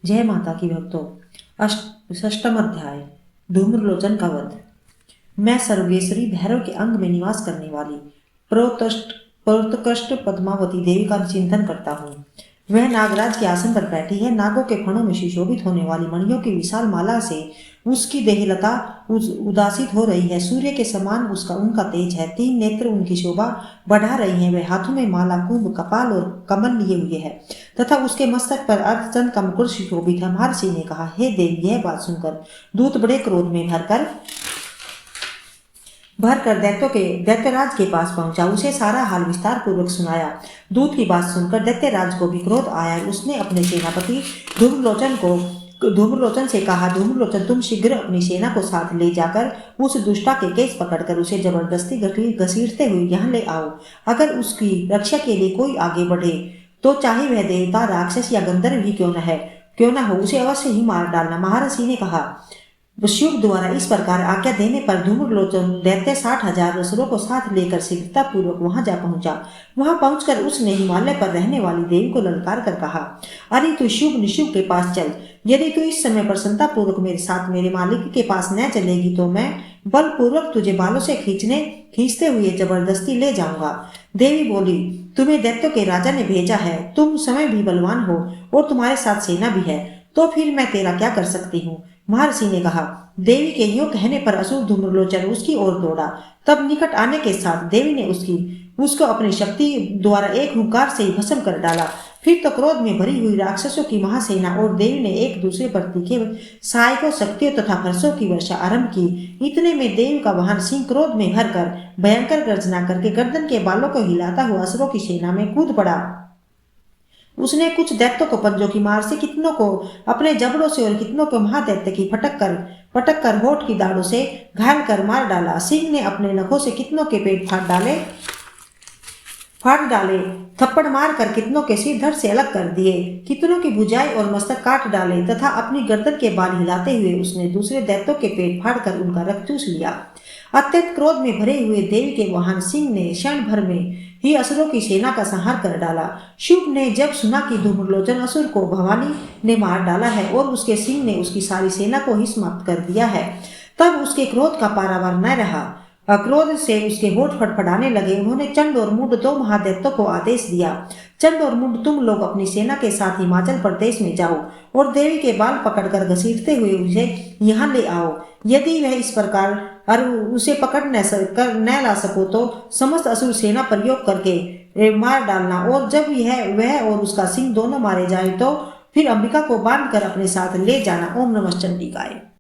जय माता की भक्तों। षष्ठम अध्याय। धूम्रलोचन का वध। मैं सर्वेश्वरी भैरव के अंग में निवास करने वाली प्रोत्कृष्ट पद्मावती देवी का चिंतन करता हूँ। वह नागराज के आसन पर बैठी है। नागों के फणों में सुशोभित होने वाली मणियों की विशाल माला से उसकी देहलता उदासित हो रही है। सूर्य के समान उनका तेज है। 3 नेत्र उनकी शोभा बढ़ा रही हैं। वे हाथों में माला, कुंभ, कपाल और कमल लिए हुए है तथा उसके मस्तक पर अर्धचंद का मुकुट सुशोभित है। महर्षि ने कहा, हे देवी, यह बात सुनकर दूत बड़े क्रोध में भरकर दैत्यराज के पास पहुंचा। उसे सारा हाल विस्तार पूर्वक सुनाया। दूत की बात सुनकर दैत्यराज को भी क्रोध आया। उसने अपने सेनापति धूम्रलोचन से कहा, धूम्रलोचन, तुम शीघ्र अपनी सेना को साथ ले जाकर उस दुष्टा के केस पकड़कर उसे जबरदस्ती घसीटते हुए यहाँ ले आओ। अगर उसकी रक्षा के लिए कोई आगे बढ़े तो चाहे वह देवता, राक्षस या गंधर्व भी क्यों न हो, उसे अवश्य ही मार डालना। महर्षि ने कहा, शिव द्वारा इस प्रकार आज्ञा देने पर धूम्रलोचन दैत्य 60,000 असुरों को साथ लेकर शीघ्रता पूर्वक वहां जा पहुंचा। वहां पहुंचकर उसने हिमालय पर रहने वाली देवी को ललकार कर कहा, अरे तू शुभ निशुभ के पास चल। यदि तू इस समय प्रसन्नता पूर्वक मेरे साथ मेरे मालिक के पास न चलेगी तो मैं बलपूर्वक तुझे बालों से खींचते हुए जबरदस्ती ले जाऊंगा। देवी बोली, तुम्हें दैत्यों के राजा ने भेजा है। तुम समय भी बलवान हो और तुम्हारे साथ सेना भी है, तो फिर मैं तेरा क्या कर सकती हूँ। महर्षि ने कहा। देवी के यूं कहने पर असुर धूम्रलोचन उसकी ओर दौड़ा। तब निकट आने के साथ देवी ने उसको अपनी शक्ति द्वारा एक हुंकार से ही भस्म कर डाला। फिर तो क्रोध में भरी हुई राक्षसों की महासेना और देवी ने एक दूसरे पर तीखे सहायकों, शक्तियों तथा फरसों की वर्षा आरंभ की। इतने में देवी का वाहन सिंह क्रोध में भरकर भयंकर गर्जना करके गर्दन के बालों को हिलाता हुआ असुरों की सेना में कूद पड़ा। उसने कुछ दैत्यों को पंजों की मार से, कितनों को अपने जबड़ों से और कितनों को महादैत्य की पटक कर होठ की दाढ़ों से घायल कर मार डाला। सिंह ने अपने नखों से कितनों के पेट फाड़ डाले, थप्पड़ मार कर कितनों के सिर धड़ से अलग कर दिए, कितनों की भुजाएं और मस्तक काट डाले तथा अपनी गर्दन के बाल हिलाते हुए उसने दूसरे दैत्यों के पेट फाड़कर उनका रक्त चूस लिया। अत्यंत क्रोध में भरे हुए देवी के वाहन सिंह ने क्षण भर में ही असुरों की सेना का संहार कर डाला। शुभ ने जब सुना कि धूम्रलोचन असुर को भवानी ने मार डाला है और उसके सिंह ने उसकी सारी सेना को ही समाप्त कर दिया है, तब उसके क्रोध का पारावार न रहा। क्रोध से उसके होठ फड़फड़ाने लगे। उन्होंने चंड और मुंड 2 महादैत्यों को आदेश दिया, चंड और मुंड, तुम लोग अपनी सेना के साथ हिमाचल प्रदेश में जाओ और देवी के बाल पकड़कर घसीटते हुए उसे यहाँ ले आओ। यदि वह इस प्रकार उसे पकड़ न ला सको तो समस्त असुर सेना प्रयोग करके मार डालना, और जब वह और उसका सिंह दोनों मारे जाए तो फिर अंबिका को बांधकर अपने साथ ले जाना। ओम नमः चंडिकाय।